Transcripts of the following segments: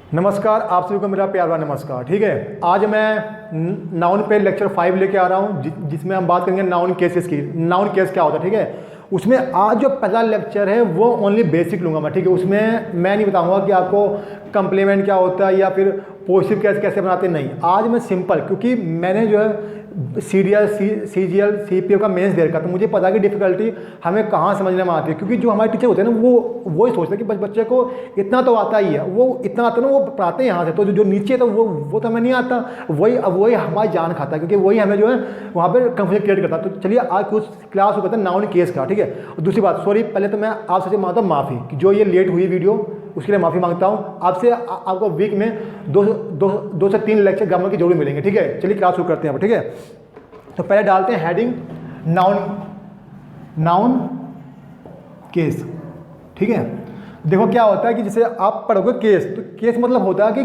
नमस्कार, आप सभी को मेरा प्यार भरा नमस्कार। ठीक है, आज मैं नाउन पे लेक्चर 5 लेके आ रहा हूँ जिसमें हम बात करेंगे नाउन केसेस की। नाउन केस क्या होता है, ठीक है। उसमें आज जो पहला लेक्चर है वो ओनली बेसिक लूँगा मैं, ठीक है। उसमें मैं नहीं बताऊँगा कि आपको कंप्लीमेंट क्या होता है या फिर पॉजिटिव केस कैसे बनाते, नहीं। आज मैं सिंपल, क्योंकि मैंने जो है सीरियल CGL CPF का मेंस दे रखा, तो मुझे पता है कि डिफ़िकल्टी हमें कहाँ समझने में आती है। क्योंकि जो हमारे टीचर होते हैं ना, वो ही सोचते हैं कि बच्चे को इतना तो आता ही है, वो इतना आता है ना, वो पढ़ाते हैं यहाँ से, तो जो नीचे तो वो तो हमें नहीं आता, वही हमारी जान खाता है, क्योंकि वही हमें जो है वहाँ पर कंफ्यूजन क्रिएट करता है। तो चलिए आज कुछ क्लास हो करते हैं नाउन केस का, ठीक है। और दूसरी बात, सॉरी, पहले तो मैं आपसे मांगता हूँ माफ़ी कि जो ये लेट हुई वीडियो, उसके लिए माफ़ी मांगता हूँ आपसे। आपको वीक में दो से 3 लेक्चर ग्रामर की जरूर मिलेंगे, ठीक है। चलिए क्लास शुरू करते हैं, ठीक है। तो पहले डालते हैं हेडिंग नाउन केस, ठीक है। देखो क्या होता है कि जैसे आप पढ़ोगे केस, तो केस मतलब होता है कि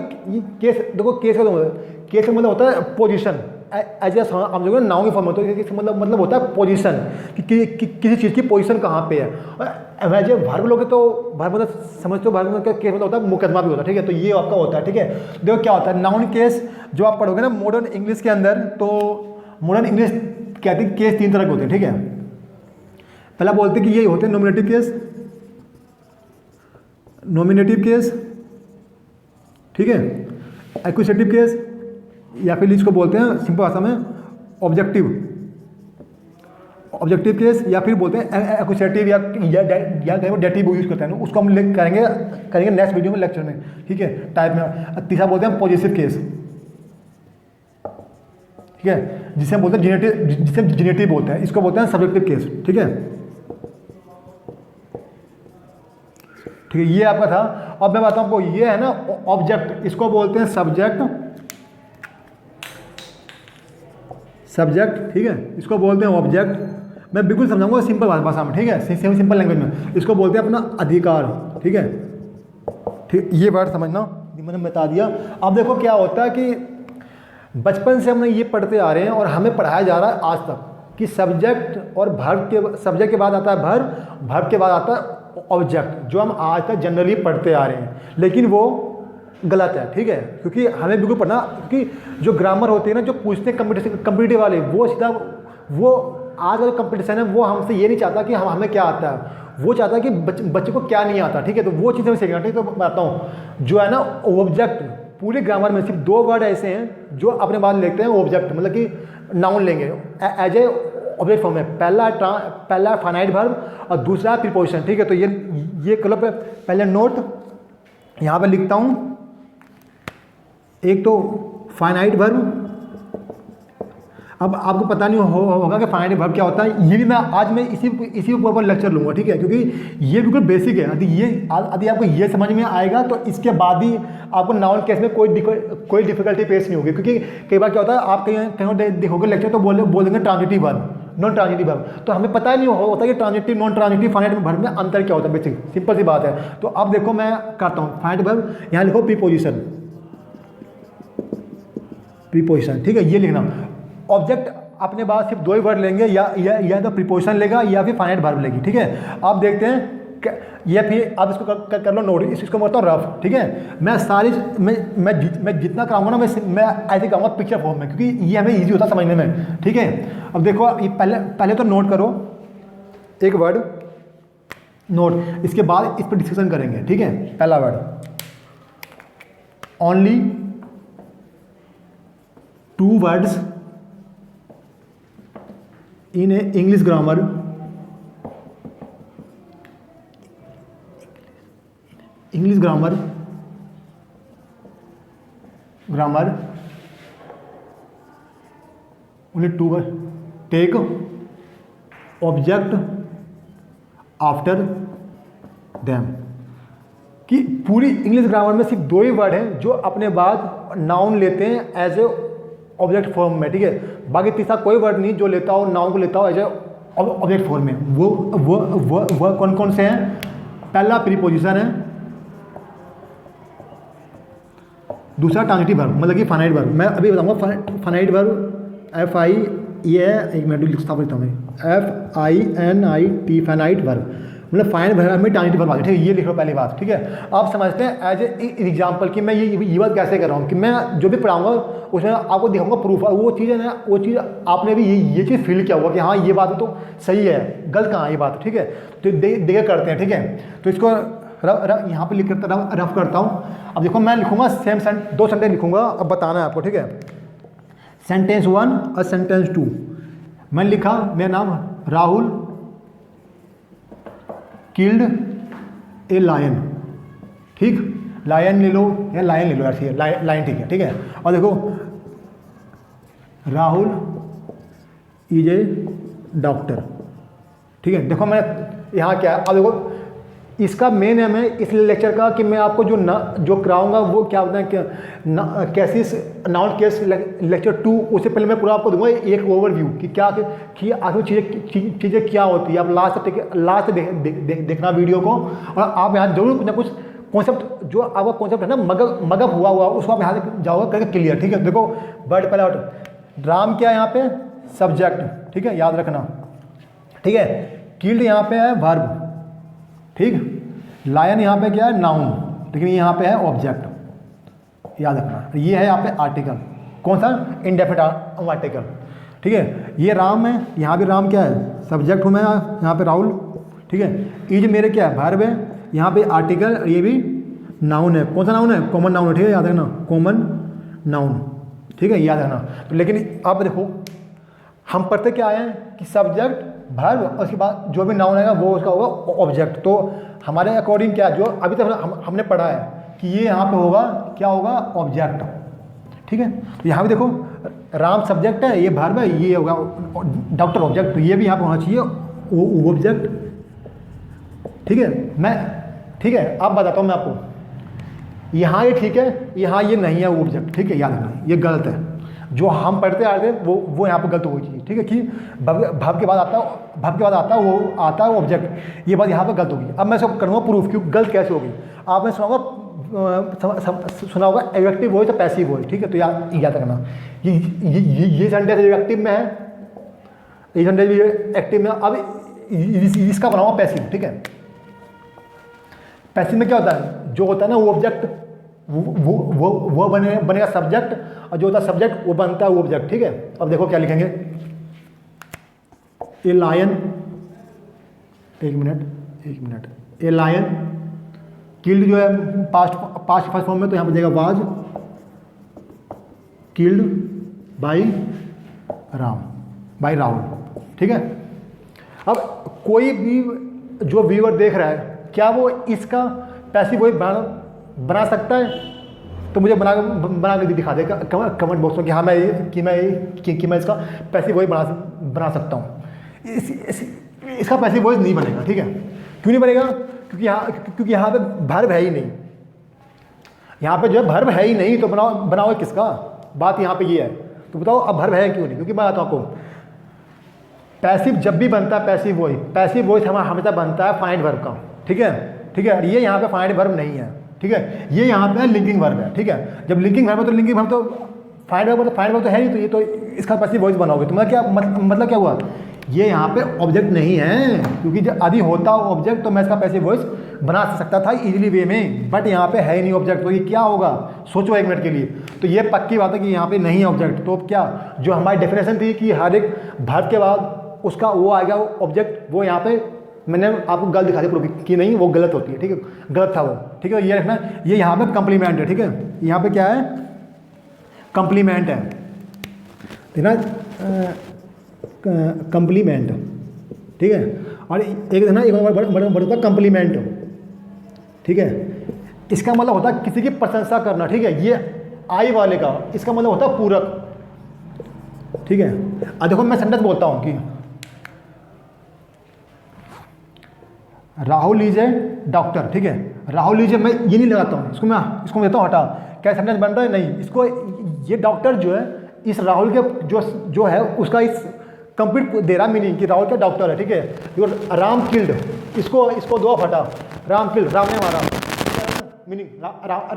केस, देखो केस का मतलब होता है पोजीशन। एज ए हम जो नाउन की फॉर्म होता है, मतलब होता है पोजीशन, कि किसी चीज़ की पोजीशन कहाँ पे है। और एज ए वर्ब लोगे तो वर्ब मतलब समझते हो, वर्ब मतलब केस मतलब होता है मुकदमा भी होता है, ठीक है। तो ये आपका होता है, ठीक है। देखो क्या होता है नाउन केस, जो आप पढ़ोगे ना मॉडर्न इंग्लिश के अंदर, तो मॉडर्न इंग्लिश कहते हैं केस 3 तरह के होते हैं, ठीक है। पहला बोलते हैं कि ये होते हैं नॉमिनेटिव केस, ठीक है, एक्विजिटिव केस, या फिर इसको बोलते हैं सिंपल भाषा में ऑब्जेक्टिव केस, या फिर बोलते हैं एक्विजिटिव या कहीं डेटिव यूज करते हैं, उसको हम करेंगे नेक्स्ट वीडियो में, लेक्चर में, ठीक है, टाइप में। तीसरा बोलते हैं पॉजिटिव केस, ठीक है, जिसे हम बोलते हैं जेनेटिव बोलते हैं, इसको बोलते हैं सब्जेक्टिव केस, ठीक है। ठीक है, ये आपका था। अब मैं बताऊं आपको, ये है ना ऑब्जेक्ट, इसको बोलते हैं सब्जेक्ट, ठीक है, इसको बोलते हैं ऑब्जेक्ट। मैं बिल्कुल समझाऊंगा सिंपल भाषा में, ठीक है, सिंपल लैंग्वेज में। इसको बोलते हैं अपना अधिकार, ठीक है। ठीक, ये वर्ड समझना, मैंने बता दिया। अब देखो क्या होता है कि बचपन से हम ये पढ़ते आ रहे हैं और हमें पढ़ाया जा रहा है आज तक कि सब्जेक्ट और सब्जेक्ट के बाद आता है वर्ब के बाद आता है ऑब्जेक्ट, जो हम आज तक जनरली पढ़ते आ रहे हैं, लेकिन वो गलत है, ठीक है। क्योंकि हमें बिल्कुल पढ़ना, क्योंकि जो ग्रामर होती है ना, जो पूछते हैं कंपटीटिव वाले, वो सीधा वो आज वाले कंपटीशन है, वो हमसे ये नहीं चाहता कि हमें क्या आता है, वो चाहता है कि बच्चे को क्या नहीं आता, ठीक है। तो वो चीज़ हमें सीखना, ठीक है। तो बताता हूँ, जो है ना ऑब्जेक्ट, पूरे ग्रामर में सिर्फ 2 वर्ड ऐसे हैं जो अपने बाद लिखते हैं ऑब्जेक्ट, मतलब कि नाउन लेंगे एज ए ऑब्जेक्ट फॉर्म में। पहला फाइनाइट वर्ब और दूसरा प्रीपोजिशन, ठीक है। तो ये करो पहले नोट, यहाँ पे लिखता हूँ, एक तो फाइनाइट वर्ब। अब आपको पता नहीं होगा कि फाइनाइट वर्ब क्या होता है, ये भी मैं आज इसी ऊपर लेक्चर लूँगा, ठीक है, क्योंकि ये बिल्कुल बेसिक है। यदि आपको ये समझ में आएगा तो इसके बाद ही आपको नाउन केस में कोई डिफिकल्टी फेस नहीं होगी। क्योंकि कई बार क्या होता है, आप कहीं देखोगे लेक्चर तो बोल देंगे transitive verb, non transitive verb, तो हमें पता ही नहीं होता कि transitive non transitive finite verb में अंतर क्या होता है। बेसिक सिंपल सी बात है। तो अब देखो मैं करता हूँ फाइनाइट वर्ब, यहाँ लिखो प्रीपोजिशन, ठीक है, ये लिखना। ऑब्जेक्ट अपने बाद सिर्फ 2 ही वर्ड लेंगे, या तो प्रीपोजिशन लेगा या फिर फाइनाइट वर्ब लेगी, ठीक है। अब देखते हैं ये, फिर आप इसको कर लो नोट, इसको करता हूँ रफ, ठीक है। मैं सारी मैं जितना कराऊंगा ना, मैं ऐसे कराऊंगा पिक्चर फॉर्म में, क्योंकि ये हमें ईजी होता है समझने में, ठीक है। अब देखो, ये पहले तो नोट करो एक वर्ड, नोट, इसके बाद इस पर डिस्कशन करेंगे, ठीक है। पहला word, only 2 words in English grammar, only 2 words, take object after them। कि पूरी इंग्लिश ग्रामर में सिर्फ 2 ही वर्ड हैं जो अपने बाद नाउन लेते हैं एज ए ऑब्जेक्ट फॉर्म में, ठीक है। बाकी तीसरा कोई वर्ड नहीं जो लेता हो नाउन को लेता हो एज ए ऑब्जेक्ट फॉर्म में। वो कौन कौन से हैं? पहला प्रीपोजिशन है, दूसरा ट्रांजिटिव वर्ब, मतलब कि फाइनाइट वर्ब। मैं अभी बताऊंगा फाइनाइट वर्ब, एक मिनट लिखता हूँ, FINIT, फाइनाइट वर्ब। मतलब फाइंड वर्ब में ट्रांजिटिव वर्ब आ गया, ठीक है, ये लिख लो पहली बात, ठीक है। आप समझते हैं एज ए एग्जाम्पल कि मैं ये बात कैसे कर रहा हूँ, कि मैं जो भी पढ़ाऊंगा उसमें आपको दिखाऊंगा प्रूफ, वो चीज़ है ना, वो चीज़ आपने भी ये चीज़ फील किया होगा कि हाँ ये बात तो सही है, गलत कहाँ है ये बात, ठीक है। तो देखे करते हैं, ठीक है। तो इसको यहाँ पे लिख करता रफ करता हूँ। अब देखो मैं लिखूंगा सेम दो सेंटेंस लिखूंगा, अब बताना है आपको, ठीक है। सेंटेंस 1 और सेंटेंस 2 मैंने लिखा, मेरा नाम राहुल किल्ड ए लायन, ठीक, लायन ले लो या लायन ले लो यार, ठीक है, लायन ठीक है, ठीक है। और देखो राहुल इज ए डॉक्टर, ठीक है। देखो मैं यहाँ क्या है, अब देखो इसका मेन एम है इस लेक्चर का कि मैं आपको जो कराऊंगा वो क्या होता है कि कैसिस नाउन केस लेक्चर 2, उससे पहले मैं पूरा आपको दूंगा एक ओवरव्यू कि क्या कि आखिर चीज़ें क्या होती है। आप लास्ट देखना वीडियो को, और आप यहाँ जरूर कुछ ना कुछ कॉन्सेप्ट, जो आपका कॉन्सेप्ट है ना मगअप हुआ उसको आप यहाँ से जाओगे करके क्लियर, ठीक है। देखो वर्ड पहले आउट, राम क्या है यहाँ पे सब्जेक्ट, ठीक है, याद रखना, ठीक है। किल्ड यहाँ पे है वर्ब, ठीक, लायन यहाँ पे क्या है नाउन, लेकिन यहाँ पे है ऑब्जेक्ट, याद रखना। ये है यहाँ पे आर्टिकल, कौन सा इंडेफिनिट आर्टिकल, ठीक है। ये राम है, यहाँ भी राम क्या है सब्जेक्ट हूँ मैं, यहाँ पे राहुल, ठीक है। इज मेरे क्या है वर्ब है, यहाँ पे आर्टिकल, ये भी नाउन है, कौन सा नाउन है कॉमन नाउन है, ठीक है, याद रखना कॉमन नाउन, ठीक है, याद रखना। तो लेकिन अब देखो हम पढ़ते क्या आए हैं कि सब्जेक्ट वर्ब और उसके बाद जो भी नाउन आएगा वो उसका होगा ऑब्जेक्ट। तो हमारे अकॉर्डिंग क्या जो अभी तक हमने पढ़ा है कि ये यहाँ पे होगा क्या होगा ऑब्जेक्ट, ठीक है। तो यहाँ पे देखो राम सब्जेक्ट है, ये वर्ब है, ये होगा डॉक्टर ऑब्जेक्ट, तो ये भी यहाँ पे होना चाहिए ऑब्जेक्ट, ठीक है। मैं ठीक है अब बताता हूँ मैं आपको, यहाँ ये ठीक है, यहाँ ये नहीं है ऑब्जेक्ट, ठीक है, याद रखना ये गलत है। जो हम पढ़ते आ रहे थे वो यहाँ पर गलत हो गई, ठीक है, कि भाव के बाद आता है वो आता है ऑब्जेक्ट, ये बात यहाँ पर गलत होगी। अब मैं इसको करूँगा प्रूफ कि गलत कैसे होगी। आपने सुना होगा एडजेक्टिव वॉइस और पैसिव वॉइस, ठीक है। तो याद रखना ये सेंटेंस एडजेक्टिव में है, ये सेंटेंस भी एक्टिव में। अब इसका बनाऊंगा पैसिव, ठीक है। पैसिव में क्या होता है, जो होता है ना वो ऑब्जेक्ट वो बनेगा सब्जेक्ट, और जो होता है सब्जेक्ट वो बनता है ऑब्जेक्ट, ठीक है। अब देखो क्या लिखेंगे, ए लायन, एक मिनट, ए लायन किल्ड जो है पास्ट फर्स्ट फॉर्म में, तो यहाँ पर देगा वाज किल्ड बाई राहुल, ठीक है। अब कोई भी जो व्यूअर देख रहा है क्या वो इसका पैसिव वॉइस बना सकता है, तो मुझे बना के दिखा दे कमेंट बॉक्स में कि हाँ मैं इसका पैसिव वॉइस बना सकता हूँ। इसका पैसिव वॉइस नहीं बनेगा, ठीक है। क्यों नहीं बनेगा, क्योंकि यहाँ पे वर्ब है ही नहीं, यहाँ पे जो है वर्ब है ही नहीं, तो बनाओ किसका, बात यहाँ पे ये है। तो बताओ अब वर्ब है क्यों नहीं, क्योंकि मैं बताता हूँ आपको पैसिव जब भी बनता है पैसिव वॉइस हमेशा बनता है फाइंड वर्ब का, ठीक है। ये यहाँ पे फाइंड वर्ब नहीं है, ठीक है, ये यहाँ पे लिंकिंग वर्ब है, ठीक है। जब लिंकिंग वर्ब है तो लिंकिंग वर्ब तो फाइंड वर्ब तो है नहीं, तो ये तो इसका पैसिव वॉइस बनाओगे, तो मतलब क्या हुआ, ये यहाँ पे ऑब्जेक्ट नहीं है, क्योंकि जब यदि होता ऑब्जेक्ट तो मैं इसका पैसिव वॉइस बना सकता था इजीली वे में, बट यहाँ पे है ही नहीं ऑब्जेक्ट, तो ये क्या होगा सोचो एक मिनट के लिए। तो ये पक्की बात है कि यहाँ पे नहीं है ऑब्जेक्ट, तो क्या जो हमारी डेफिनेशन थी कि हर एक वर्ब के बाद उसका वो आ गया ऑब्जेक्ट, वो यहाँ पे मैंने आपको गलत दिखा दी प्रूफ कि नहीं, वो गलत होती है, ठीक है, गलत था वो, ठीक है। ये रखना, ये यहाँ पे कम्प्लीमेंट है, ठीक है, यहाँ पे क्या है कम्प्लीमेंट है, ठीक है, कम्प्लीमेंट, ठीक है। और एक है ना एक वर्ड होता है कम्प्लीमेंट, ठीक है। इसका मतलब होता है किसी की प्रशंसा करना, ठीक है। ये आई वाले का इसका मतलब होता है पूरक, ठीक है। अब देखो मैं सेंटेंस बोलता हूँ कि राहुल इज ए डॉक्टर, ठीक है। राहुल इज ए, मैं ये नहीं लगाता हूँ इसको, मैं देता हूँ हटा, क्या सेंटेंस बन रहा है नहीं, इसको ये डॉक्टर जो है इस राहुल के जो है उसका इस कंप्लीट दे रहा मीनिंग कि राहुल क्या डॉक्टर है, ठीक है। जो राम किल्ड, इसको दो हटा, राम किल्ड, राम ने मारा, मीनिंग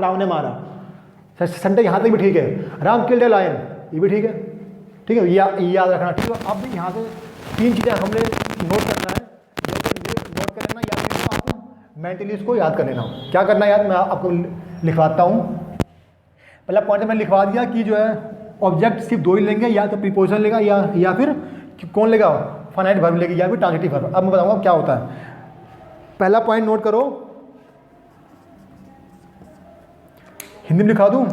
राम ने मारा, सेंटेंस यहाँ तक भी ठीक है। राम किल्ड ए लायन, ये भी ठीक है, ठीक है, याद रखना, ठीक है। अब यहाँ से 3 चीज़ें हमने नोट करना है, नोट कर लेना, या मेंटली इसको याद कर लेना। क्या करना है यार, मैं आपको लिखवाता हूँ। पहला पॉइंट मैंने लिखवा दिया कि जो है ऑब्जेक्ट सिर्फ दो ही लेंगे, या तो प्रीपोजिशन लेगा या फिर कौन लेगा, फाइनाइट वर्ब लेगी या फिर ट्रांजिटिव वर्ब। अब मैं बताऊंगा क्या होता है। पहला पॉइंट नोट करो, हिंदी में लिखा दूं,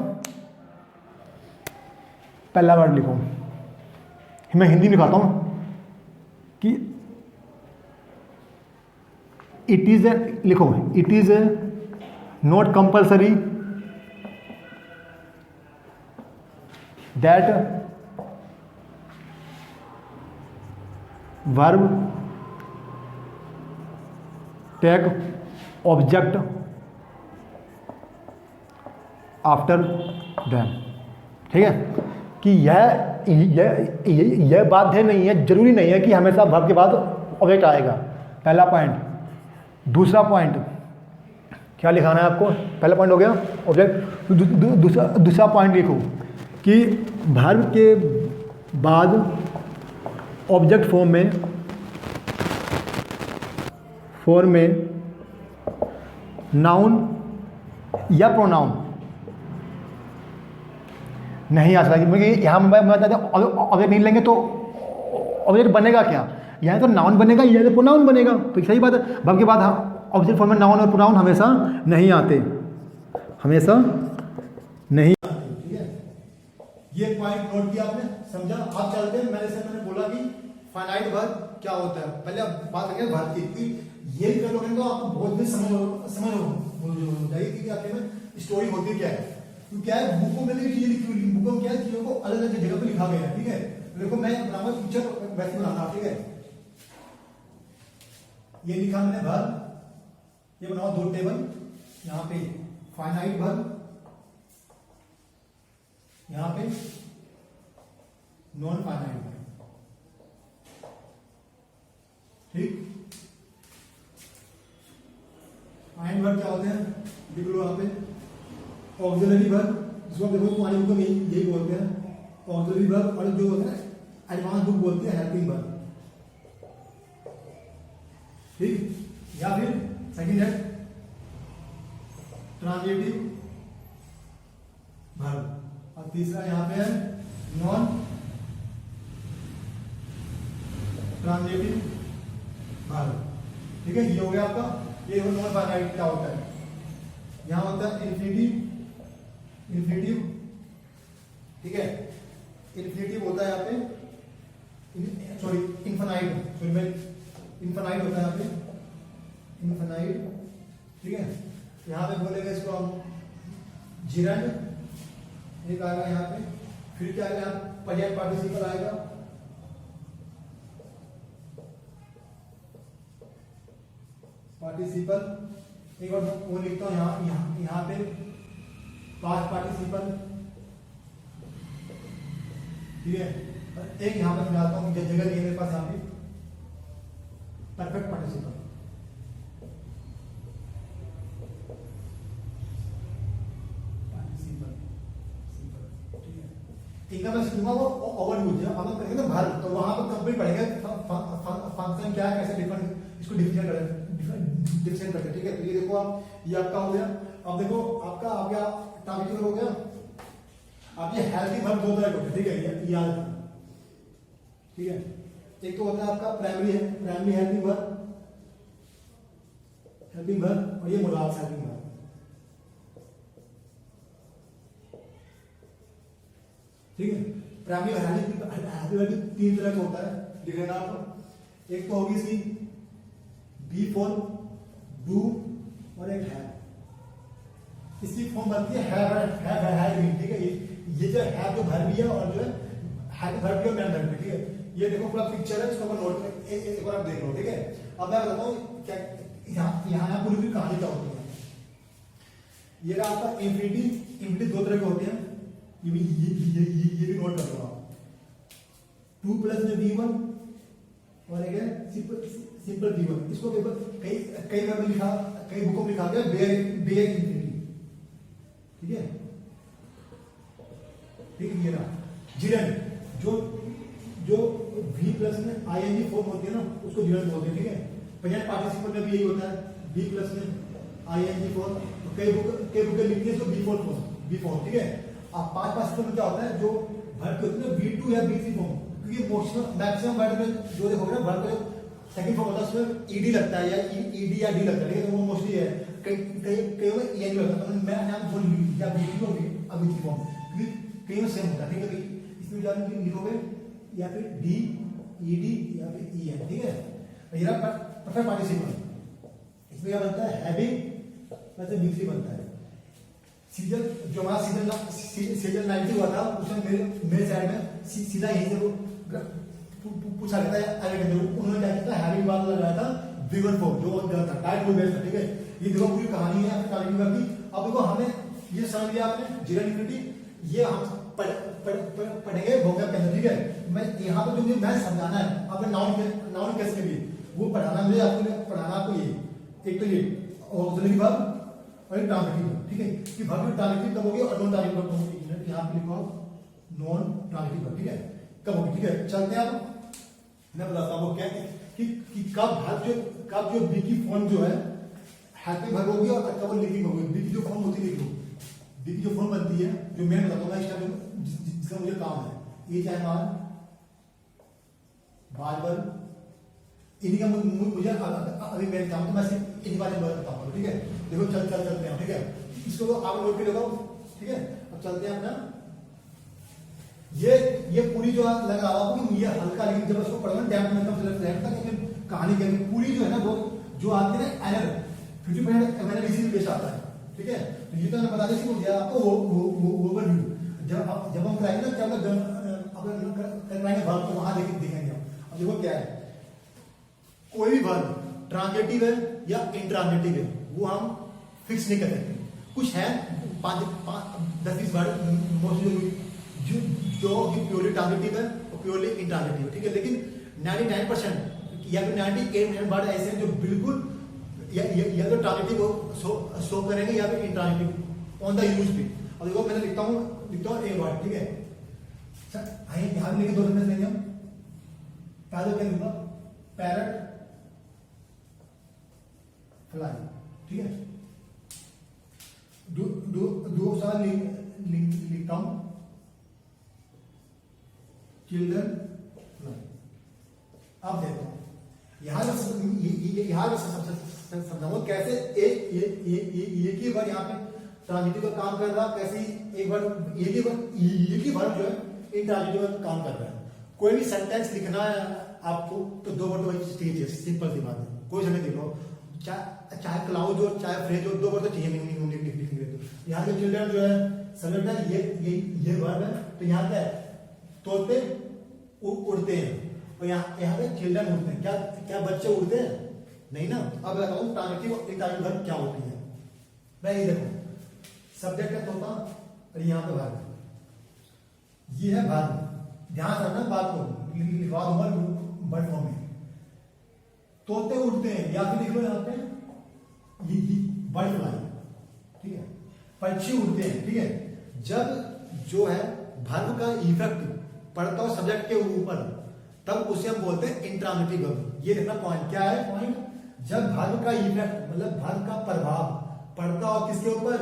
पहला वर्ड लिखो, मैं हिंदी में लिखाता हूं कि इट इज ए, लिखो it is a not compulsory that verb take object after them. ठीक है, कि यह बाध्य नहीं है, जरूरी नहीं है कि हमेशा वर्ब के बाद ऑब्जेक्ट आएगा। पहला पॉइंट। दूसरा पॉइंट क्या लिखाना है आपको, पहला पॉइंट हो गया ऑब्जेक्ट। दूसरा पॉइंट लिखो कि वर्ब के बाद ऑब्जेक्ट फॉर्म में नाउन या प्रोनाउन नहीं आ सकता। क्योंकि यहाँ मैं ऑब्जेक्ट नहीं लेंगे तो ऑब्जेक्ट बनेगा क्या, या तो नाउन बनेगा या तो प्रोनाउन बनेगा। तो सही बात है, वर्ब के बाद ऑब्जेक्ट फॉर्म में नाउन और प्रोनाउन हमेशा नहीं आते, हमेशा नहीं आते। ठीक है, ये पॉइंट नोट किया आपने, समझा। आप चलते हैं, मैंने बोला कि फाइनाइट वर्ब क्या होता है। पहले आप बात करेंगे वर्ब की, ये कर लोगे तो आपको बहुत भी समझ हो जाएगी कि आखिर में स्टोरी होती क्या है। तो क्या है, बुकों में चीजें लिखी हुई, बुकों में क्या है, चीजों को अलग अलग जगह पर लिखा गया है। ठीक है, देखो मैं बनाऊंगा पिक्चर वैसे बनाना। ठीक है, ये लिखा मैंने वर्ब, ये बनाओ दो टेबल, यहाँ पे फाइनाइट वर्ब, यहाँ पे नॉन फाइनाइट वर्ब। ठीक, फाइनाइट वर्ब क्या होते हैं, लिख लो यहाँ पे। ऑक्सिलरी वर्ब, जिसको देखो तुम्हारी बुक में यही बोलते हैं ऑक्सिलरी वर्ब, और जो होता है एडवांस बुक बोलते हैं हेल्पिंग वर्ब। ठीक, या फिर सेकंड है ट्रांजिटिव वर्ब, और तीसरा यहाँ पे है नॉन ट्रांजिटिव वर्ब। ठीक है, ये हो गया आपका। ये नॉन फाइनाइट क्या होता है, यहाँ होता है इन्फिनिटिव। ठीक है, इन्फिनिटिव होता है यहाँ पे, सॉरी इनफाइनाइट, इनफाइनाइट होता है यहाँ पे, इनफाइनाइट। ठीक है, यहाँ पे बोलेगा इसको हम जिरंड, एक आएगा यहाँ पे। फिर क्या आएगा, पर्याय पार्टिसिपल आएगा, पार्टिसिपल। एक बार वो लिखता हूँ यहाँ पे पास्ट पार्टिसिपल। ठीक है, एक यहाँ पर डालता हूँ जगह नहीं है मेरे पास, यहाँ पे परफेक्ट पार्टिसिपल। ठीक है, एक मैं सीखूंगा वो ओवर यूज है। अगर करेंगे ना वर्ब, तो वहां पर कंप्लीट पढ़ेंगे फंक्शन क्या है, कैसे डिफरेंट इसको डिफरेंट करते। ठीक है, तो ये देखो आप, ये आपका हो गया। अब देखो आपका आ गया ट्रांजिटिव हो गया। अब ये हेल्पिंग वर्ब दो तरह के होते हैं। ठीक है, ये याद रखना। ठीक है, एक तो होता है आपका प्राइमरी हेल्पिंग वर्ब, और ये मुलाज हेल्पिंग वर्ब। ठीक है, प्राइमरी हेल्पिंग वर्ब तीन तरह का होता है, लिख लेना आप। एक तो होगी इसकी बी फॉर डू, और एक है, इसकी फॉर्म बनती है है। ठीक है, ये जो है जो वर्ब भी है, और जो है वर्ब भी और मेन वर्ब भी। ठीक है, ये देखो पूरा पिक्चर है, इसको नोट में एक बार आप देख लो। ठीक है, अब मैं बताता हूँ क्या यहाँ पूरी भी कहानी क्या होती है। ये रहा आपका इन्फिनिटी दो तरह के होते हैं, ये भी नोट कर लो आप। 2 प्लस में v1, और एक है सिंपल v1। इसको कई बार लिखा, कई बुकों में लिखा गया बेयर इन्फिनिटी। ठीक है, ठीक है, ये रहा जिरंड, जो v प्लस में ing फॉर्म होती है ना, उसको जिरंड बोलते हैं। ठीक है, प्रेजेंट पार्टिसिपल में भी यही होता है, बी प्लस में ING फॉर्म, तो कई बुक लिखती है इसको बी फॉर्म, ठीक है। अब 5 में क्या होता है जो वर्ब के होते हैं B2 या B3 फॉर्म, क्योंकि मैक्सिमम वर्ड में जो देखोगे ना वर्ब का सेकंड फॉर्म होता है उसमें ED लगता है या ED या D लगता है, ठीक है, तो वो मोस्टली है। कई में EN लगता है, मैं नाम बोल या B2 और B3 फॉर्म, क्योंकि कई में सेम होता है, ठीक है। इसमें क्या लिखोगे या फिर D ED या फिर EN, ठीक है। ये परफेक्ट पार्टिसिपल, इसमें क्या बनता है हैविंग वैसे B3 बनता है। सीजन जो हमारा सीजन 90 हुआ था उसमें मेरे साइड में सीधा यहीं से वो पूछा गया था उन्होंने क्या किया था हैविंग वाला लगाया था विवर फॉर्म जो था टाइट टू बेस, ठीक है। ये देखो पूरी कहानी है कहानी की। अब देखो हमें ये समझ लिया आपने जीरो इन्फिनिटी, ये हम पढ़ेंगे vocab के अंदर, ठीक है। मैं यहाँ पे जो मैं समझाना है आपने नाउन केस के लिए वो पढ़ाना मुझे आपको पढ़ाना आपको ये एक तो ये ऑक्सिलरी वर्ब और एक ट्रांजिटिव वर्ब, ठीक है। कि वर्ब ट्रांजिटिव कब होगी और नॉन ट्रांजिटिव कब होगी, यहाँ पे लिखो नॉन ट्रांजिटिव वर्ब, ठीक है, कब होगी, ठीक है। चलते हैं अब मैं बताता हूँ क्या कि कब जो बी की फॉर्म जो है हैप्पी वर्ब होगी और कब लिविंग होगी। बी की जो फॉर्म होती है लिख लो, बी की जो फॉर्म बनती है जो मैं बताता हूँ इस टाइम जिसका मुझे काम है, ये चाहे बार इन्हीं का मुझे अभी मेरे काम तो मैं सिर्फ इन्हीं बारे में बताता हूँ, ठीक है। देखो चलते हैं, ठीक है। इसको तो आप नोट के लगाओ, ठीक है। अब चलते हैं अपना ये पूरी जो लग रहा होगा ये हल्का, लेकिन जब उसको पढ़ोगे डेप्थ में तब कहानी के पूरी जो है ना वो जो आती है ना एरर 50% मैंने इसी में आता है, ठीक है। तो ये तो मैंने बता दिया आपको वो ओवरव्यू जब हम कराएंगे ना क्या कराएंगे वर्ब तो वहां देखेंगे। अब देखो क्या है, कोई भी वर्ब ट्रांजिटिव है या इंट्रांजिटिव है वो हम फिक्स नहीं कर सकते। कुछ है 5-10 वर्ड मोस्टली जो प्योरली ट्रांजिटिव है और प्योरली इंट्रांजिटिव है, ठीक है। लेकिन 99% या फिर 98% वर्ड ऐसे हैं जो बिल्कुल या तो ट्रांजिटिव शो करेंगे या फिर इंट्रांजिटिव ऑन द यूज पे। और देखो मैंने लिखता हूँ एक वर्ड, ठीक है। आइए यहाँ भी लिखे दो सेंटेंस लेंगे हम। पहले क्या लिखूंगा पैरट फ्लाई, ठीक है। दो साल लिखता हूं चिल्ड्रन फ्लाई। अब देखो यहाँ समझाऊंगा कैसे एक ही वर्ड यहाँ पे ट्रांजिटिव का काम कर रहा, कैसे एक ही वर्ड जो है इंट्रांजिटिव का काम कर रहा है। कोई भी सेंटेंस लिखना है आपको तो 2 वर्ड चाहिए, सिंपल सी बात है। कोई सेंटेंस लिखो चाहे क्लाउड हो चाहे फ्रेज हो 2 वर्ड तो चाहिए मिनिमम लिखने के लिए। तो यहाँ के चिल्ड्रन जो है सब्जेक्ट है ये वर्ड है, तो यहाँ क्या है तोते उड़ते हैं और यहाँ पे चिल्ड्रन उड़ते हैं। क्या बच्चे उड़ते हैं? नहीं ना। अब बताऊँ ट्रांजिटिव और इंट्रांजिटिव वर्ब क्या होती है। मैं ये देखो सब्जेक्ट है तोता और यहाँ पे वर्ब, ये है वर्ब। ध्यान रखना बात को लिखवा दूंगा वर्ड फॉर्म में। तोते उड़ते हैं या फिर लिख लो यहाँ पे बर्ड फ्लाई, ठीक है, पंछी उड़ते हैं, ठीक है। जब जो है वर्ब का इफेक्ट पड़ता हो सब्जेक्ट के ऊपर तब उसे हम बोलते हैं इंट्रांजिटिव वर्ब। ये देखना पॉइंट क्या है, पॉइंट जब वर्ब का इफेक्ट मतलब वर्ब का प्रभाव पड़ता हो किसके ऊपर,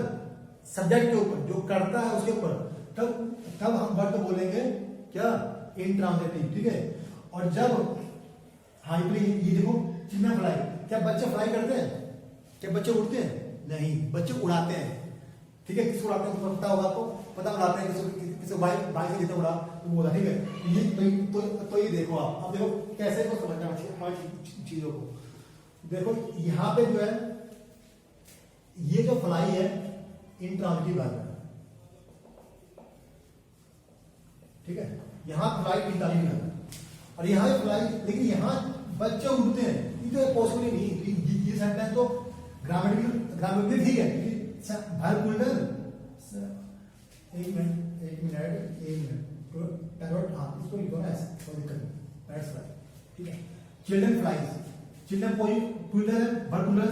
सब्जेक्ट के ऊपर, जो करता है उसके ऊपर, तब हम वर्ब को बोलेंगे क्या इंट्रांजिटिव, ठीक है। और जब हाँ ये देखो चिल्ड्रन फ्लाई, क्या बच्चे फ्लाई करते हैं? क्या बच्चे उड़ते हैं? नहीं, बच्चे उड़ाते हैं, ठीक है। किसको उड़ाते हैं पता होगा आपको, पता उड़ाते हैं किसी बाइक से जितना उड़ा तो बोला, ठीक है। ये देखो आप, अब देखो कैसे को समझना हमारी चीजों को। देखो यहाँ पे जो है ये जो फ्लाई है इंट्रांजिटिव वर्ब है, ठीक है। यहाँ फ्लाई इंट्रांजिटिव है और यहाँ फ्लाई, लेकिन यहाँ बच्चे उड़ते हैं, ये तो पॉसिबल ही नहीं। ये सेंटेंस तो ग्रामेटिकल ठीक है। वर्ब उल्टर एक मिनट पैरोट, हाँ इसको लिखो ना ऐसे, कोई दिक्कत नहीं, पैरट्स फ्लाई, ठीक है। चिल्ड्रन फ्लाइज, चिल्ड्रन कोई प्लूरल है, वर्ब प्लूरल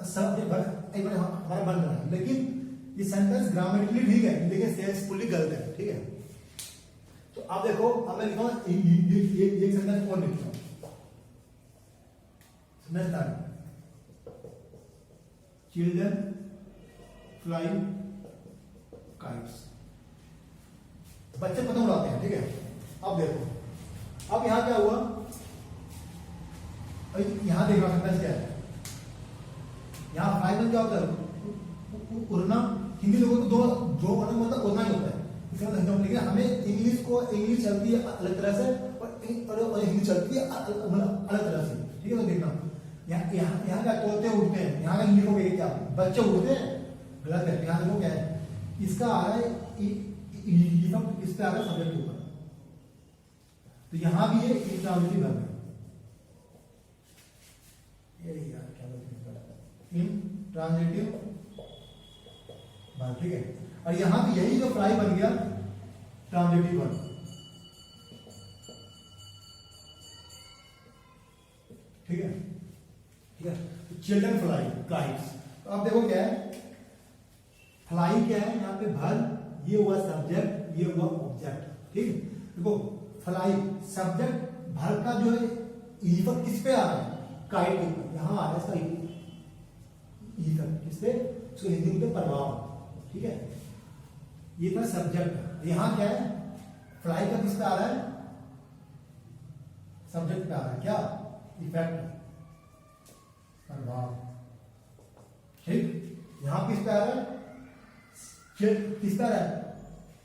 सब एक बार हमारा बन रहा है, लेकिन ये सेंटेंस ग्रामेटिकली ठीक है लेकिन सेंसफुली गलत है, ठीक है। तो आप देखो अब मैं लिखा ये सेंटेंस और लिखता हूं। चिल्ड्रन फ्लाई काइट्स, बच्चे पतंग उड़ाते हैं, ठीक है। अब देखो, अब यहां क्या हुआ, यहां देखना सेंटेंस क्या है, यहां फ्लाई में क्या होता है, उड़ना। हिंदी लोगों को दो मतलब उड़ना ही होता है, इसका मतलब, लेकिन हमें इंग्लिश चलती है अलग तरह से और हिंदी चलती है अलग तरह से, ठीक है। तो देखना यहाँ क्या, तोते उड़ते हैं, यहाँ का हिंदी को क्या, बच्चे उड़ते हैं, गलत है। यहाँ देखो क्या है, इसका आ रहा है इस पे आ रहा है सब्जेक्ट के ऊपर, तो यहां भी ये इंट्रांजिटिव वर्ब है, ये यार क्या बोलते हैं, इंट्रांजिटिव वर्ब, ठीक है। और यहां भी यही जो फ्लाई बन गया ट्रांजिटिव वर्ब, ठीक है, ठीक है। तो चिल्ड्रन फ्लाई काइट्स, तो अब देखो क्या है, फ्लाई क्या है, यहाँ पे वर्ब, ये हुआ सब्जेक्ट, ये हुआ ऑब्जेक्ट, ठीक है। देखो फ्लाई सब्जेक्ट, वर्ब का जो है इफेक्ट किस पे आ रहा है, काइट के ऊपर, यहां आ रहा है इसका इफेक्ट किस पे, उसको हिंदी में प्रभाव, ठीक है। ये था सब्जेक्ट, यहां क्या है, फ्लाई का किस पे आ रहा है, सब्जेक्ट पे आ रहा है, क्या, इफेक्ट, प्रभाव, ठीक। यहां किस पे आ रहा है, किस पे आ रहा है,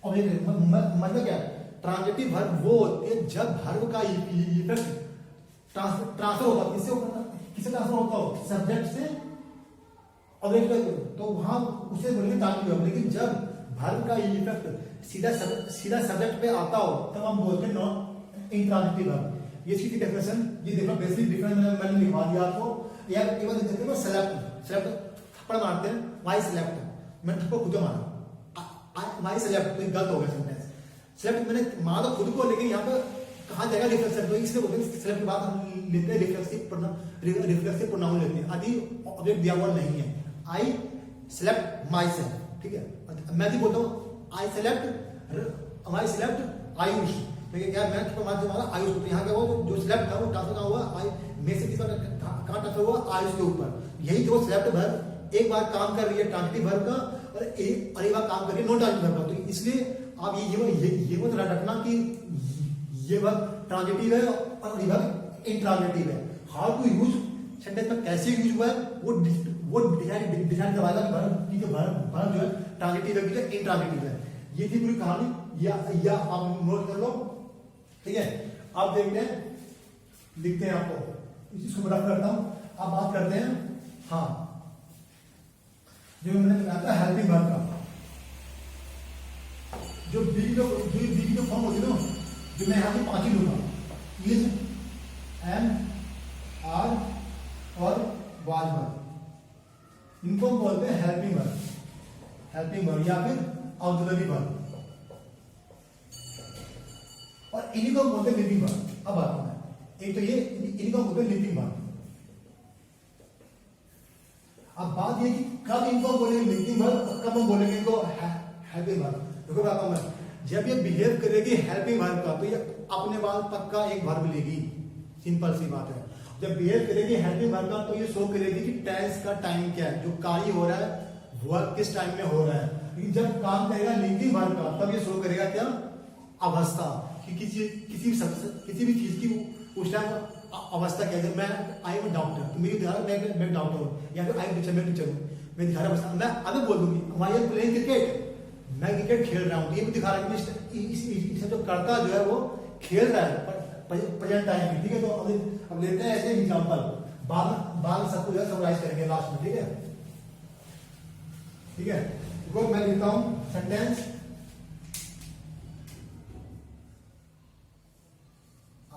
मतलब क्या, ट्रांजिटिव वर्ब वो होते हैं जब वर्ब का इफेक्ट ट्रांसफर होता है, किससे ट्रांसफर होता हो, सब्जेक्ट से ऑब्जेक्ट तक, तो वहां उसे बोलेंगे ट्रांजिटिव वर्ब। लेकिन जब वर्ब का इफेक्ट सीधा सब्जेक्ट पे आता हो तब हम बोलते हैं नॉन इंट्रांजिटिव वर्ब। ये इसकी डेफिनेशन, ये देखो बेसिक डिफरेंस मैंने लिखवा दिया आपको, यार एक बार देखते हैं, सेलेक्ट थप्पड़ मारते हैं, वाई सेलेक्ट, मैंने थप्पड़ खुद मारा, वाई सेलेक्ट, गलत हो गया सेंटेंस, सेलेक्ट मैंने मारा खुद को, लेकिन यहाँ पे कहा जाएगा रिफ्लेक्सिव, तो इसलिए बोलते हैं सेलेक्ट के बाद हम लेते हैं रिफ्लेक्सिव प्रोनाउन लेते हैं, यदि ऑब्जेक्ट दिया हुआ नहीं है, आई सेलेक्ट माई सेल्फ, ठीक है। मैं भी बोलता हूँ I select my select Ayush, देखिए क्या, मैं मारा आयुष, तो यहाँ क्या हुआ, जो सेलेक्ट था वो ट्रांसफर कहाँ हुआ, आई में से किस पर कहाँ ट्रांसफर हुआ, आयुष के ऊपर। यही जो सेलेक्ट वर्ब एक बार काम कर रही है ट्रांजिटिव वर्ब का, और एक बार काम कर रही है नॉन ट्रांजिटिव वर्ब का, तो इसलिए आप ये मत रखना कि ये वर्ब ट्रांजिटिव है और ये वर्ब इंट्रांजिटिव है। हाउ टू यूज सेंटेंस में कैसे यूज हुआ है वो डिसाइड करवाएगा कि वर्ब की जो वर्ब जो है ट्रांजिटिव है कि इंट्रांजिटिव है। ये थी पूरी कहानी, या आप नोट कर लो, ठीक है। आप देखते हैं, लिखते हैं आपको, इस चीज को रफ करता हूं, आप बात करते हैं, हाँ, जो मैंने बताया था हेल्पिंग वर्ब का, जो बी की जो फॉर्म होती है ना, जो मैं यहां पे 5 ही लूंगा, इज, एम, आर और वाज वर्ब, इनको हम बोलते हैं हेल्पिंग वर्ब या फिर ऑक्सिलरी वर्ब, और इन्हीं को बोलते हैं लिविंग वर्ब। अब आता है, एक तो ये इनको बोलते हैं लिविंग वर्ब। अब बात ये कि कब इनको बोलेंगे लिविंग वर्ब, कब हम बोलेंगे इनको हेल्पिंग वर्ब। देखो बताता हूं मैं, जब ये बिहेव करेगी हेल्पिंग वर्ब का, तो ये अपने बाद पक्का एक वर्ब लेगी, सिंपल सी बात है। जब बिहेव करेगी हेल्पिंग वर्ब का, तो ये शो करेगी कि टेंस का टाइम क्या है, जो कार्य हो रहा है वर्ब किस टाइम में हो रहा है। लेकिन जब काम करेगा लिविंग वर्ब का, तब ये शो करेगा क्या, अवस्था, कि किसी भी चीज की उस टाइम अवस्था क्या है। मैं आई एम डॉक्टर, तो मेरी ध्यान मैं डॉक्टर हूँ, या फिर आई टीचर, मैं टीचर हूँ, मैं दिखा रहा हूँ, मैं अभी बोल दूंगी हमारे प्लेइंग क्रिकेट, मैं क्रिकेट खेल रहा हूँ, ये भी दिखा रहा है कि इसे जो करता जो है वो खेल रहा है प्रेजेंट टाइम में, ठीक है। तो अब लेते हैं ऐसे एग्जांपल, बाद सबको जो है समराइज करेंगे लास्ट में, ठीक है, ठीक है। देखो मैं लिखता हूं sentence,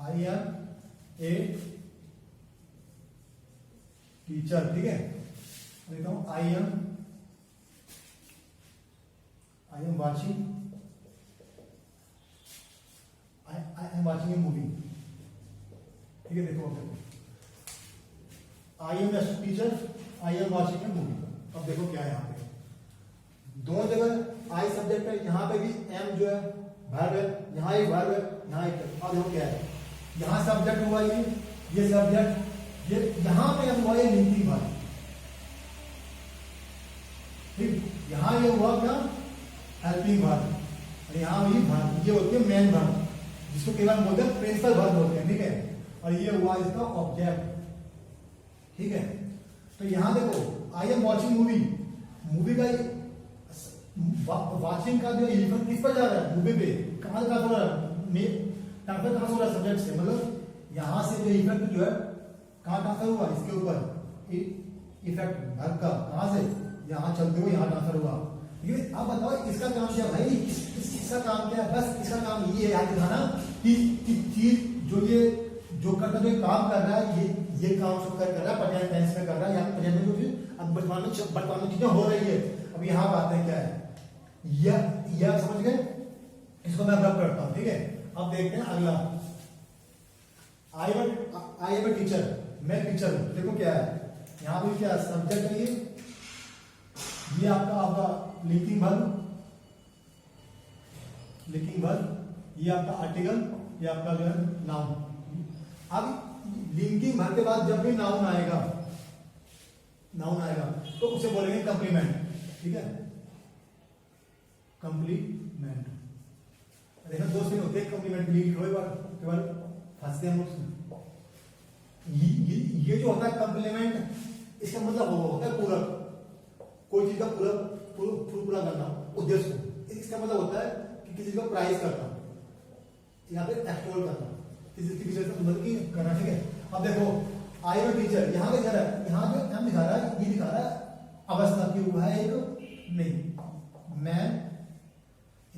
I am a teacher, ठीक है। लिखता हूं I am watching a movie, ठीक है। देखो I am teacher, I am watching a movie. अब देखो क्या है यहाँ पे, दोनों जगह आई सब्जेक्ट है, यहाँ पे भी एम जो है वर्ब है, यहाँ एक वर्ब है, यहाँ एक। अब देखो क्या है, यहाँ सब्जेक्ट हुआ ये सब्जेक्ट, ये यहाँ पे हुआ ये लिंकिंग वर्ब, यहाँ ये हुआ क्या, हेल्पिंग वर्ब, और यहाँ हुई वर्ब, ये होती है मेन वर्ब, जिसको केवल बोलते हैं प्रिंसिपल वर्ब बोलते हैं, ठीक है। और ये हुआ इसका ऑब्जेक्ट, ठीक है। तो यहाँ देखो, I am watching movie, movie का वाचिंग का जो इफेक्ट किस पर जा रहा है, मूवी पे, कहाँ ट्रांसफर हो रहा है, ट्रांसफर कहाँ से हो रहा है, सब्जेक्ट से, मतलब यहाँ से जो इफेक्ट जो है कहाँ ट्रांसफर हुआ, इसके ऊपर इफेक्ट वर्ब का, कहाँ से, यहाँ चलते हुए यहाँ ट्रांसफर हुआ। लेकिन अब बताओ इसका काम क्या भाई, इसका काम क्या है, बस इसका काम ये है याद दिखाना कि चीज जो ये जो करता जो काम कर रहा है, ये काम जो कर रहा है प्रेजेंट टेंस में कर रहा है, या प्रेजेंट में जो भी अब वर्तमान में चीजें हो रही है। अब यहाँ बात है क्या है, यह समझ गए, इसको मैं रब करता हूं, ठीक है। अब देखते हैं अगला, आई एम ए टीचर, मैं टीचर हूं। देखो क्या है, यहाँ पे क्या सब्जेक्ट है, ये आपका लिंकिंग वर्ब, ये आपका आर्टिकल, ये आपका जो है नाउन। अब लिंकिंग वर्ब के बाद जब भी नाउन आएगा तो उसे बोलेंगे कंप्लीमेंट, ठीक है, कंप्लीमेंट। देखो दो सीन होते हैं कंप्लीमेंट के लिए, केवल फंसते हैं उसमें। ये जो होता है कंप्लीमेंट, इसका मतलब वो होता है पूरक, कोई चीज का पूरा करना उद्देश्य को। इसका मतलब होता है कि किसी को प्राइज करना या फिर एक्सटोल करना, किसी से मदद की करना, ठीक है। अब देखो आई एम टीचर, यहाँ पे यहाँ जो एम दिखा रहा है, ये दिखा रहा है अवस्था की हुआ है एक, नहीं, मैं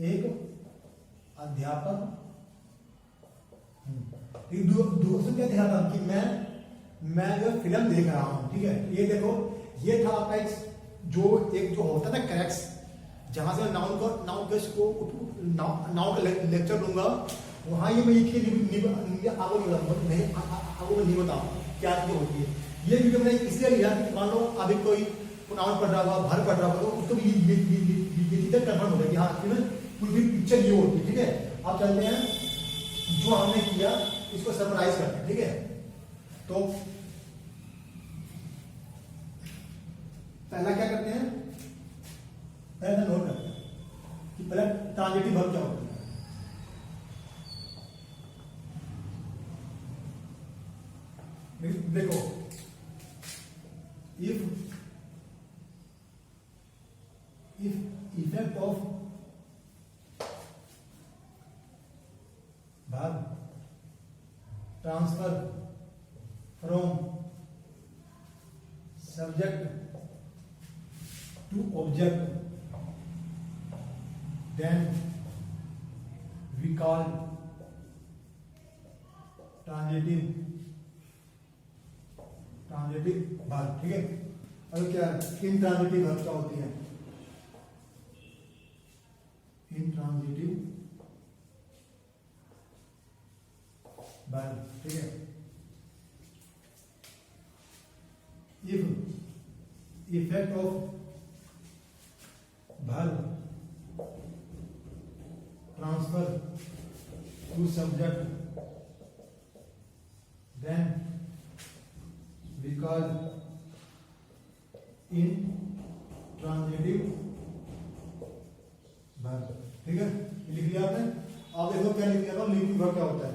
एक अध्यापक हूं। दूसरा क्या दिखाता हूं कि मैं जो फिल्म देख रहा हूं, ठीक है। ये देखो, ये था आपका एक जो होता है ना करेक्ट्स, जहां से नाउन का लेक्चर लूंगा, वहां ये मैं आपको नहीं बताऊंगा क्या चीज होती है। ये वीडियो मैंने इसलिए लिया कि मान लो अभी कोई नाउन पढ़ रहा हुआ, भर पढ़ रहा हुआ, तो उसको ये चीजें कन्फर्म हो जाएगी, हाँ पूरी पिक्चर ये होती है, ठीक है। आप चलते हैं, जो हमने किया इसको सरप्राइज करते हैं, ठीक है। तो पहला क्या करते हैं, पहले नोट करते हैं कि पहले ट्रांजिटिव वर्ब क्या होता है। देखो, if effect of verb transfer from subject to object, then we call transitive verb, ठीक है। अब क्या इंट्रांजिटिव वर्ब क्या होती है, इंट्रांजिटिव वर्ब, ठीक है। If effect of verb transfer to subject, then because in transitive verb, ठीक है। लिख लिया आपने। आप देखो क्या लिख लिया, लिंकिंग वर्ब क्या होता है,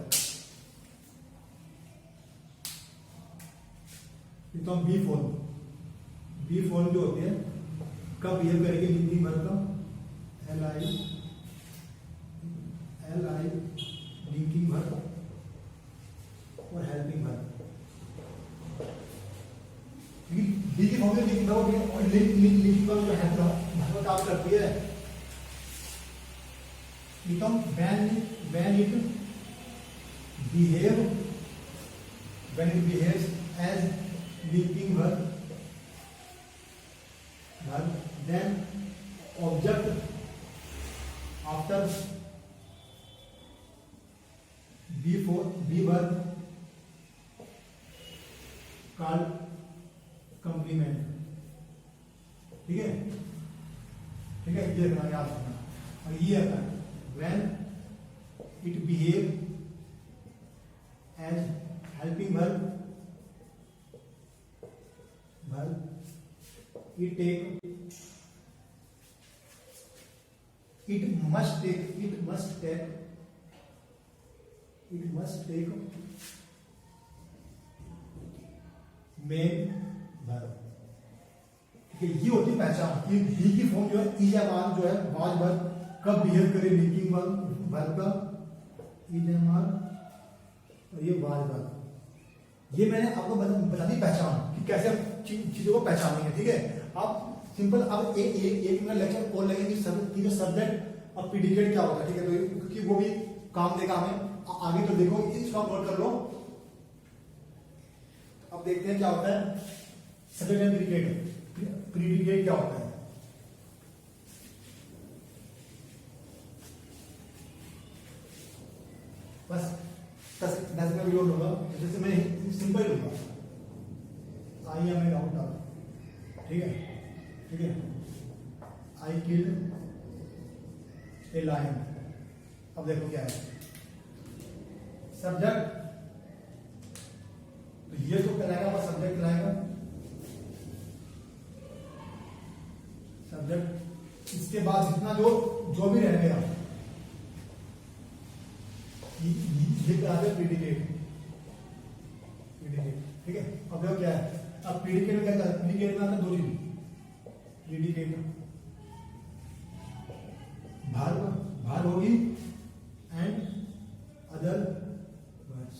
तो हम बी फॉर्म जो होती है कब बिहेव करेगी लिंकिंग वर्ब का, एल आई लिंकिंग वर्ब और हेल्पिंग वर्ब। बी की फॉर्म में लिंकिंग वर्ब और लिंकिंग वर्ब जो है तो काम करती है, become when it behaves as linking verb, then object after be verb called complement, ठीक है, ये रखना, याद रखना। और ये आता है when it behave as helping verb, it take it must take main verb. ठीक है, ये होती है पहचान कि बी की फॉर्म जो है इज या वाज जो है वाज वर्ब कब बिहेव करे मेकिंग वर्ब का इज एम आर और ये वाज वर्ब। ये मैंने आपको बता दी पहचान कि कैसे हम चीजों को पहचानेंगे। ठीक है, आप सिंपल अब एक मिनट लेक्चर और लगेंगे कि जो सब्जेक्ट और प्रीडिकेट क्या होता है। ठीक है, तो क्योंकि वो भी काम देगा हमें आगे। तो देखो इसको आप नोट कर लो। अब देखते हैं क्या होता है सब्जेक्ट एंड प्रीडिकेट। प्रीडिकेट क्या होता है? बस 10 में वीडियो लूंगा, जैसे मैं सिंपल लूंगा। I am a doctor. ठीक है, ठीक है, आई किल्ड ए लायन। अब देखो क्या है सब्जेक्ट, तो ये तो कहलाएगा वो सब्जेक्ट लाएगा सब्जेक्ट। इसके बाद जितना जो भी रह गया ये कहलाते प्रीडिकेट। ठीक है, अब देखो क्या है। अब प्रीडिकेट में क्या करता है? प्रीडिकेट में आता है दो चीज, प्रीडिकेट भार होगी एंड अदर वर्ड्स।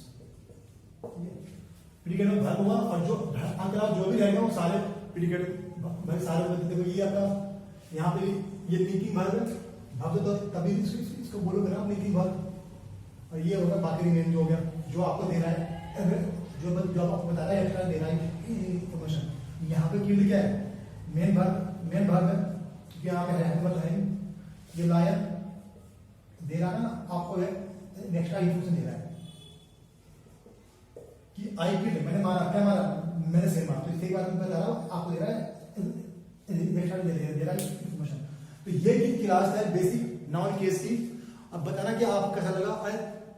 प्रीडिकेट में भार होगा और जो जो भी रहेगा वो सारे प्रीडिकेट भाई सारे। देखो ये आपका यहाँ पे ये मेकिंग भाग तो तभी इसको बोलोगे ना मेकिंग भाग। और ये होगा बाकी रिमेन जो हो गया जो आपको दे रहा है, जो आपको बता रहा है एक्स्ट्रा दे रहा है इंफॉर्मेशन। यहाँ पे कील्ड क्या है? मेन भाग है क्योंकि यहाँ पे रहने बताएंगे ये लायन दे रहा है ना आपको, एक्स्ट्रा इंफॉर्मेशन दे रहा है कि आई किल्ड मैंने मारा, क्या मारा? मैंने से मारा। तो इसके बाद मैं बता रहा हूँ आपको दे रहा है एक्स्ट्रा दे रहा है इंफॉर्मेशन। तो ये क्लास है बेसिक नाउन केस की। अब बताना कि आपको कैसा लगा। और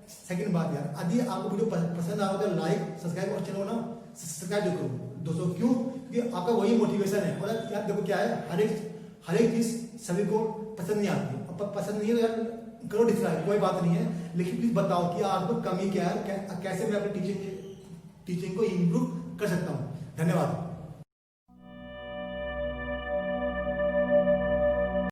सेकंड बात यार, यदि आपको वीडियो पसंद आ रहा है तो लाइक सब्सक्राइब और चैनल ना सब्सक्राइब जो करो दोस्तों। क्यों? क्योंकि आपका वही मोटिवेशन है। और यार देखो क्या है, हर एक चीज सभी को पसंद नहीं आती है। अब पसंद नहीं है तो यार करो डिसलाइक, कोई बात नहीं है। लेकिन प्लीज बताओ कि आपको कमी क्या है, कैसे मैं अपनी टीचिंग को इम्प्रूव कर सकता हूँ। धन्यवाद।